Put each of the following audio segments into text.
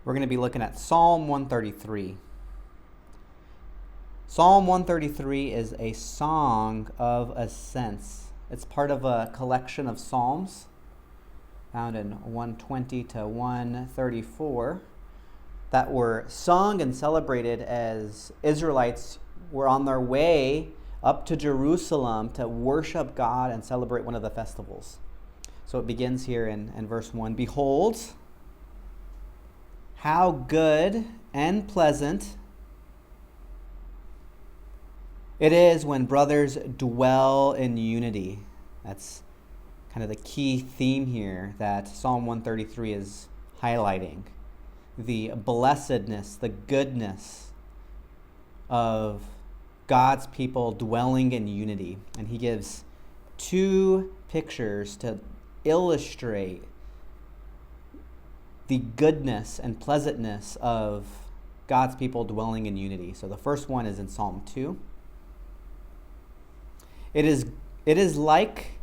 We're going to be looking at Psalm 133. Psalm 133 is a song of ascents. It's part of a collection of psalms found in 120 to 134 that were sung and celebrated as Israelites were on their way up to Jerusalem to worship God and celebrate one of the festivals. So it begins here in verse 1. Behold, how good and pleasant it is when brothers dwell in unity. That's kind of the key theme here that Psalm 133 is highlighting. The blessedness, the goodness of God's people dwelling in unity. And he gives two pictures to illustrate the goodness and pleasantness of God's people dwelling in unity. So the first one is in Psalm 2. It is like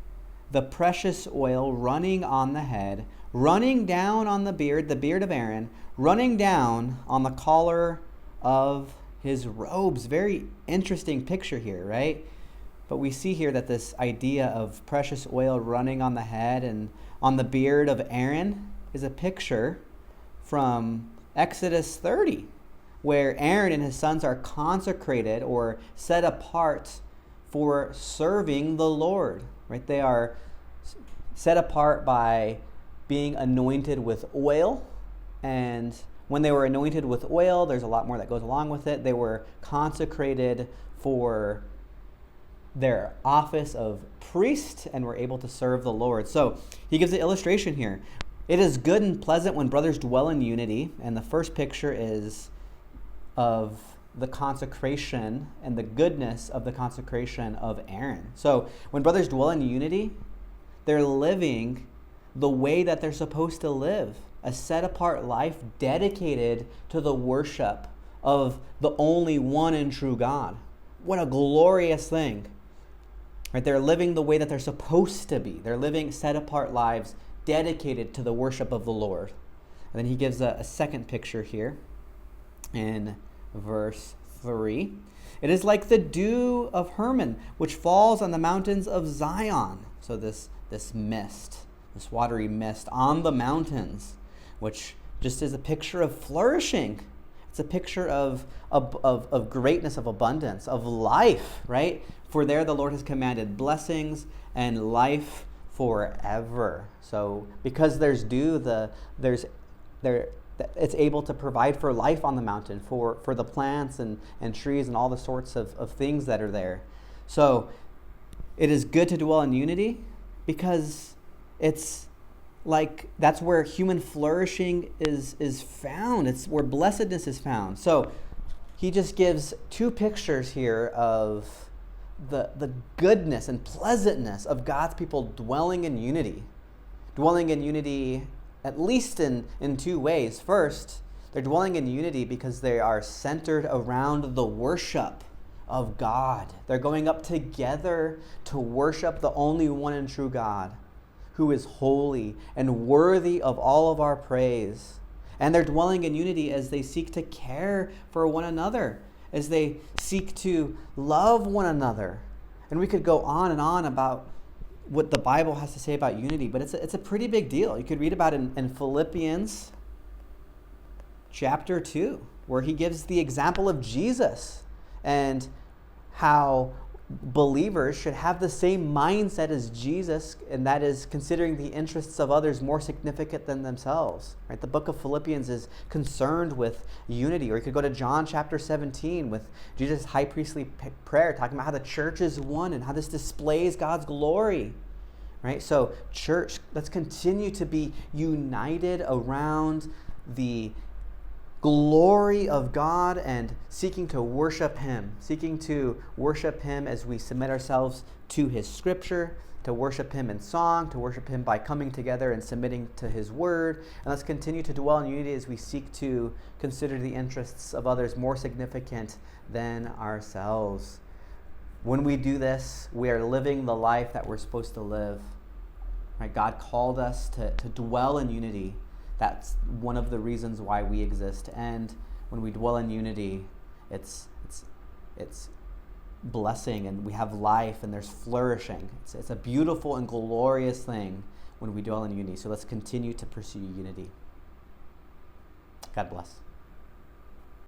the precious oil running on the head, running down on the beard of Aaron, running down on the collar of his robes. Very interesting picture here, right? But we see here that this idea of precious oil running on the head and on the beard of Aaron is a picture from Exodus 30, where Aaron and his sons are consecrated or set apart for serving the Lord, right? They are set apart by being anointed with oil. And when they were anointed with oil, there's a lot more that goes along with it. They were consecrated for their office of priest and were able to serve the Lord. So he gives an illustration here. It is good and pleasant when brothers dwell in unity. And the first picture is of the consecration and the goodness of the consecration of Aaron. So when brothers dwell in unity, they're living the way that they're supposed to live, a set-apart life dedicated to the worship of the only one and true God. What a glorious thing. Right? They're living the way that they're supposed to be. They're living set-apart lives dedicated to the worship of the Lord. And then he gives a second picture here in verse 3. It is like the dew of Hermon, which falls on the mountains of Zion. So this mist, this watery mist on the mountains, which just is a picture of flourishing. It's a picture of greatness, of abundance, of life, right? For there the Lord has commanded blessings and life forever. So because there's dew, it's able to provide for life on the mountain, for the plants and trees and all the sorts of things that are there. So it is good to dwell in unity because it's like that's where human flourishing is found. It's where blessedness is found. So he just gives two pictures here of the goodness and pleasantness of God's people dwelling in unity. Dwelling in unity at least in two ways. First, they're dwelling in unity because they are centered around the worship of God. They're going up together to worship the only one and true God, who is holy and worthy of all of our praise. And they're dwelling in unity as they seek to care for one another, as they seek to love one another. And we could go on and on about what the Bible has to say about unity, but it's a pretty big deal. You could read about it in Philippians chapter 2, where he gives the example of Jesus and how believers should have the same mindset as Jesus, and that is considering the interests of others more significant than themselves. Right? The book of Philippians is concerned with unity. Or you could go to John chapter 17 with Jesus' high priestly prayer, talking about how the church is one and how this displays God's glory. Right? So church, let's continue to be united around the glory of God and seeking to worship him as we submit ourselves to his scripture, to worship him in song, to worship him by coming together and submitting to his word. And let's continue to dwell in unity as we seek to consider the interests of others more significant than ourselves. When we do this, we are living the life that we're supposed to live. Right? God called us to dwell in unity, That's one of the reasons why we exist. And when we dwell in unity, it's blessing, and we have life, and there's flourishing. It's a beautiful and glorious thing when we dwell in unity. So let's continue to pursue unity. God bless.